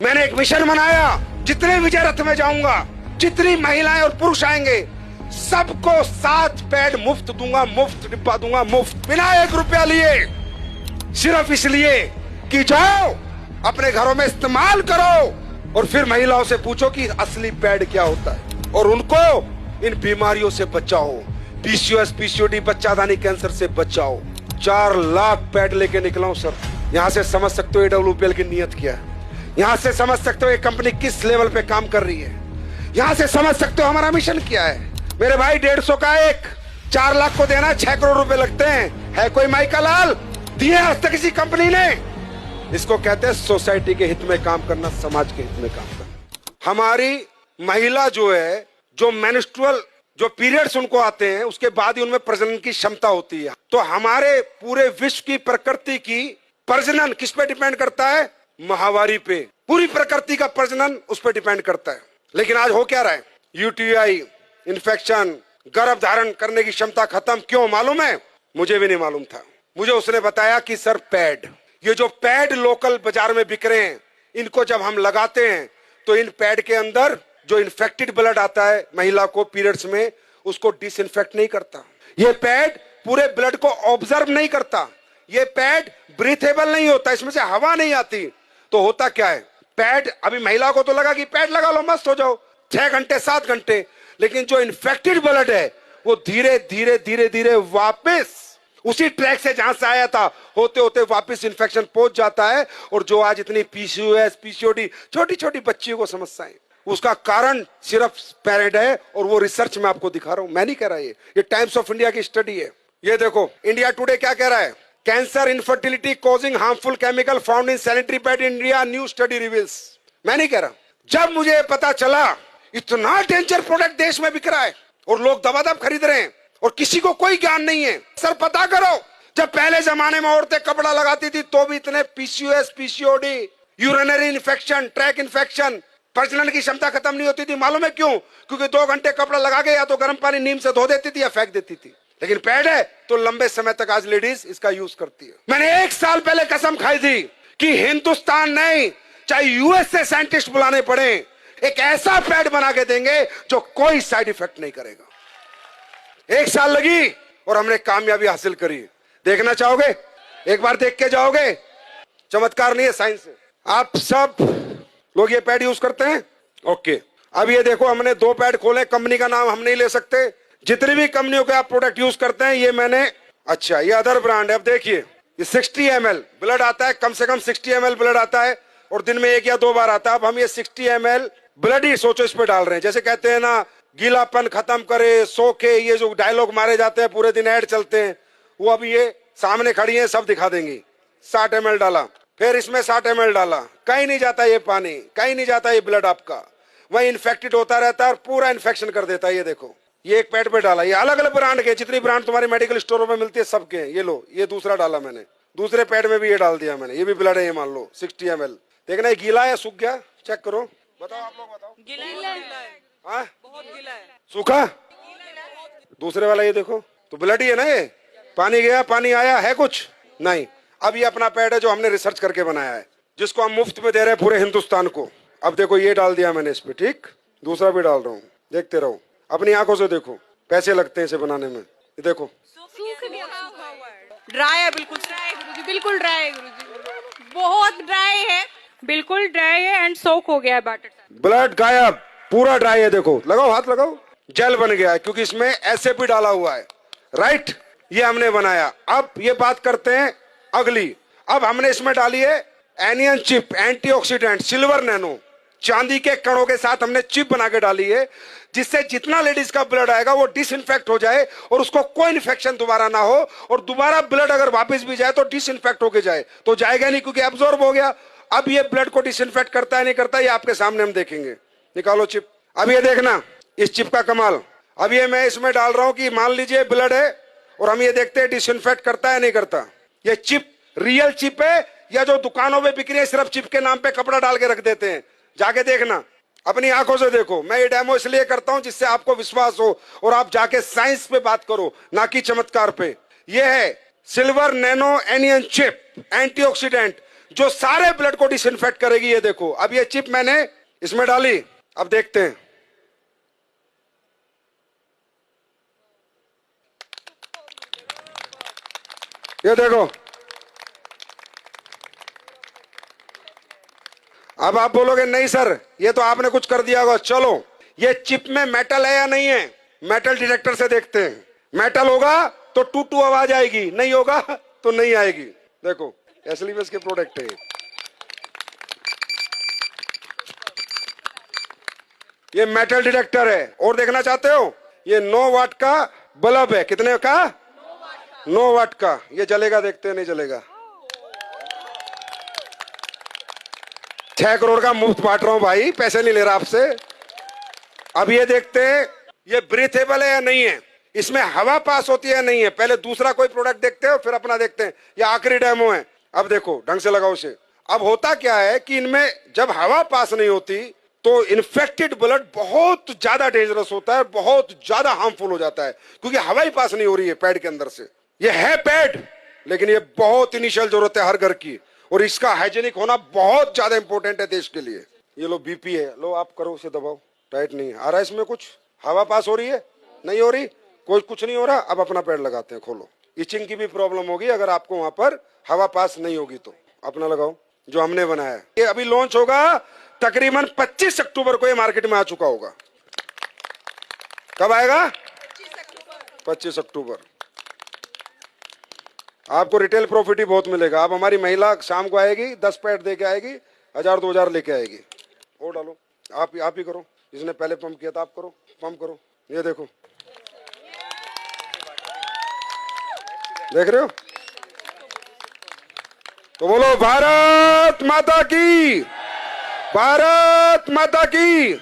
मैंने एक मिशन बनाया, जितने विजय रथ में जाऊंगा, जितनी महिलाएं और पुरुष आएंगे, सबको 7 पैड मुफ्त दूंगा, मुफ्त डिब्बा दूंगा, मुफ्त, बिना 1 रुपया लिए, सिर्फ इसलिए कि जाओ अपने घरों में इस्तेमाल करो और फिर महिलाओं से पूछो कि असली पैड क्या होता है और उनको इन बीमारियों से बचाओ। पीसीओएस, पीसीओडी, बच्चादानी कैंसर से बचाओ। 4 लाख पैड लेके निकला हूं सर। यहां से समझ सकते हो AWPL की नीयत क्या है, यहां से समझ सकते हो ये कंपनी किस लेवल पे काम कर रही है, यहां से समझ सकते हो हमारा मिशन क्या है। मेरे भाई 150 का एक, 4 लाख को देना 6 करोड़ रुपए लगते हैं। है कोई माई का लाल दिए आज तक किसी कंपनी ने? इसको कहते हैं सोसाइटी के हित में काम करना, समाज के हित में काम करना। हमारी महिला जो है, जो मेंस्ट्रुअल जो पीरियड्स उनको आते हैं, उसके बाद ही उनमें प्रजनन की क्षमता होती है। तो हमारे पूरे विश्व की प्रकृति की प्रजनन किस पे डिपेंड करता है? माहवारी पे। पूरी प्रकृति का प्रजनन उस पर डिपेंड करता है। लेकिन आज हो क्या रहा है? यूटीआई, इन्फेक्शन, गर्भ धारण करने की क्षमता खत्म। क्यों मालूम है? मुझे भी नहीं मालूम था। मुझे उसने बताया कि सर पैड, ये जो पैड लोकल बाजार में बिक रहे हैं, इनको जब हम लगाते हैं तो इन पैड के अंदर जो इन्फेक्टेड ब्लड आता है महिला को पीरियड्स में, उसको डिसइंफेक्ट नहीं करता। ये पैड पूरे ब्लड को ऑब्जर्व नहीं करता। ये पैड ब्रीथेबल नहीं होता, इसमें से हवा नहीं आती। तो होता क्या है? पैड, अभी महिला को तो लगा कि पैड लगा लो मस्त हो जाओ, 6 घंटे 7 घंटे, लेकिन जो इन्फेक्टेड ब्लड है वो धीरे धीरे धीरे धीरे वापस उसी ट्रैक से जहां से आया था होते होते वापस इन्फेक्शन पहुंच जाता है। और जो आज इतनी पीसीओएस, पीसीओडी, छोटी छोटी बच्चियों को समस्याएं, उसका कारण सिर्फ पैड है। और वो रिसर्च में आपको दिखा रहा हूं, मैं नहीं कह रहा, ये टाइम्स ऑफ इंडिया की स्टडी है। ये देखो इंडिया टुडे क्या कह रहा है? Cancer, infertility causing harmful chemical found in sanitary pad in India, new study reveals. मैं नहीं कह रहा। जब मुझे पता चला इतना डेंजर प्रोडक्ट देश में बिक रहा है और लोग दबादब खरीद रहे हैं और किसी को कोई ज्ञान नहीं है, सर पता करो, जब पहले जमाने में औरतें कपड़ा लगाती थी तो भी इतने PCOS, PCOD, urinary infection, track infection, प्रजनन की क्षमता खत्म नहीं होती थी। मालूम है क्यों? क्योंकि 2 घंटे कपड़ा लगा के या तो गर्म पानी नीम से धो देती थी या फेंक देती थी। लेकिन पैड है तो लंबे समय तक आज लेडीज इसका यूज करती है। मैंने 1 साल पहले कसम खाई थी कि हिंदुस्तान नहीं, चाहे यूएस से साइंटिस्ट बुलाने पड़े, एक ऐसा पैड बना के देंगे जो कोई साइड इफेक्ट नहीं करेगा। 1 साल लगी और हमने कामयाबी हासिल करी। देखना चाहोगे? एक बार देख के जाओगे। चमत्कार नहीं है, साइंस है। आप सब लोग ये पैड यूज करते हैं? ओके, अब ये देखो हमने 2 पैड खोले। कंपनी का नाम हम नहीं ले सकते। जितनी भी कंपनियों के आप प्रोडक्ट यूज करते हैं, ये मैंने, अच्छा ये अदर ब्रांड है। अब देखिए ये 60 ml ब्लड आता है, कम से कम 60 ml ब्लड आता है और दिन में 1 या 2 बार आता है। अब हम ये 60 ml ब्लड ही सोचो इस पे डाल रहे हैं। जैसे कहते हैं ना, गीलापन खत्म करे, सोखे, ये जो डायलॉग मारे जाते हैं, पूरे दिन ऐड चलते हैं, वो अब ये सामने खड़ी है, सब दिखा देंगी। 60 ml डाला, फिर इसमें 60 ml डाला, कहीं नहीं जाता ये पानी, कहीं नहीं जाता ये ब्लड आपका, वही इन्फेक्टेड होता रहता है और पूरा इन्फेक्शन कर देता है। ये देखो ये एक पैड पे डाला, ये अलग अलग ब्रांड के, जितनी ब्रांड तुम्हारे मेडिकल स्टोरों में मिलती है सबके। ये लो, ये दूसरा डाला मैंने, दूसरे पैड में भी ये डाल दिया मैंने। ये भी ब्लड है, ये मान लो 60 ml। देखना ये गीला है, सूख गया, चेक करो, बताओ आप लोग बताओ। गीला है, हाँ बहुत गीला है। सूखा? दूसरे वाला ये देखो, तो ब्लड ही है ना ये। पानी गया, पानी आया है कुछ नहीं। अब ये अपना पैड है जो हमने रिसर्च करके बनाया है, जिसको हम मुफ्त में दे रहे हैं पूरे हिंदुस्तान को। अब देखो ये डाल दिया मैंने इस पे, ठीक, दूसरा भी डाल रहा हूँ, देखते रहो, अपनी आंखों से देखो। पैसे लगते हैं इसे बनाने में। ये देखो ड्राई है, बिल्कुल ड्राई है गुरुजी, बिल्कुल ड्राई है गुरुजी, बहुत ड्राई है, बिल्कुल ड्राई है एंड सोक हो गया है बैटर। ब्लड गायब, पूरा ड्राई है। देखो, लगाओ हाथ लगाओ, जेल बन गया है क्योंकि इसमें ऐसे भी डाला हुआ है, राइट। ये हमने बनाया। अब ये बात करते हैं अगली। अब हमने इसमें डाली है anion chip, antioxidant, silver nano, चांदी के कणों के साथ हमने चिप बना के डाली है, जिससे जितना लेडीज का ब्लड आएगा वो डिसइंफेक्ट हो जाए और उसको कोई इन्फेक्शन दोबारा ना हो, और दोबारा ब्लड अगर वापस भी जाए तो डिसइंफेक्ट होके जाए। तो जाएगा नहीं क्योंकि एब्जॉर्ब हो गया। अब ये ब्लड को डिसइंफेक्ट करता है नहीं करता, ये आपके सामने हम देखेंगे। निकालो चिप। अब ये देखना इस चिप का कमाल। अब ये मैं इसमें डाल रहा हूं कि मान लीजिए ब्लड है और हम ये देखते हैं डिसइंफेक्ट करता है नहीं करता। ये चिप रियल चिप है या जो दुकानों में बिक रही है सिर्फ चिप के नाम पे कपड़ा डाल के रख देते हैं? जाके देखना, अपनी आंखों से देखो। मैं ये डेमो इसलिए करता हूं जिससे आपको विश्वास हो और आप जाके साइंस पे बात करो, ना कि चमत्कार पे। ये है silver nano anion chip antioxidant, जो सारे ब्लड को डिसइंफेक्ट करेगी। ये देखो, अब ये चिप मैंने इसमें डाली, अब देखते हैं। ये देखो, अब आप बोलोगे नहीं सर ये तो आपने कुछ कर दिया होगा। चलो, ये चिप में मेटल है या नहीं है, मेटल डिटेक्टर से देखते हैं। मेटल होगा तो टू टू आवाज आएगी, नहीं होगा तो नहीं आएगी। देखो, एसलीवेस के प्रोडक्ट है ये मेटल डिटेक्टर है। और देखना चाहते हो, ये 9 वाट का बल्ब है। कितने का? 9 वाट का। ये जलेगा, देखते हैं नहीं जलेगा। 6 करोड़ का मुफ्त बांट रहा हूं भाई, पैसे नहीं ले रहा आपसे। अब ये देखते हैं ये ब्रीथेबल है या नहीं है, इसमें हवा पास होती है या नहीं है। पहले दूसरा कोई प्रोडक्ट देखते हो, फिर अपना देखते हैं। ये आखिरी डेमो है। अब देखो, ढंग से लगाओ इसे। अब होता क्या है कि इनमें जब हवा पास नहीं होती तो इन्फेक्टेड ब्लड बहुत ज्यादा डेंजरस होता है, बहुत ज्यादा हार्मफुल हो जाता है, क्योंकि हवा ही पास नहीं हो रही है पैड के अंदर से। ये है पैड, लेकिन ये बहुत इनिशियल जरूरत है हर घर की, और इसका हाइजीनिक होना बहुत ज्यादा इंपॉर्टेंट है देश के लिए। ये लो बीपी है, लो आप करो, उसे दबाओ। टाइट नहीं आ रहा है इसमें कुछ, हवा पास हो रही है, नहीं हो रही, कोई कुछ नहीं हो रहा। अब अपना पैड लगाते हैं, खोलो। इचिंग की भी प्रॉब्लम होगी अगर आपको वहां पर हवा पास नहीं होगी तो। अपना लगाओ जो हमने बनाया है। ये अभी लॉन्च होगा तकरीबन 25 अक्टूबर को, ये मार्केट में आ चुका होगा। कब आएगा? 25 अक्टूबर। आपको रिटेल प्रॉफिट ही बहुत मिलेगा। अब हमारी महिला शाम को आएगी, 10 पैड दे के आएगी, 1000-2000 लेके आएगी। और डालो, आप ही करो, जिसने पहले पंप किया था आप करो, पंप करो। ये देखो, देख रहे हो? तो बोलो भारत माता की, भारत माता की।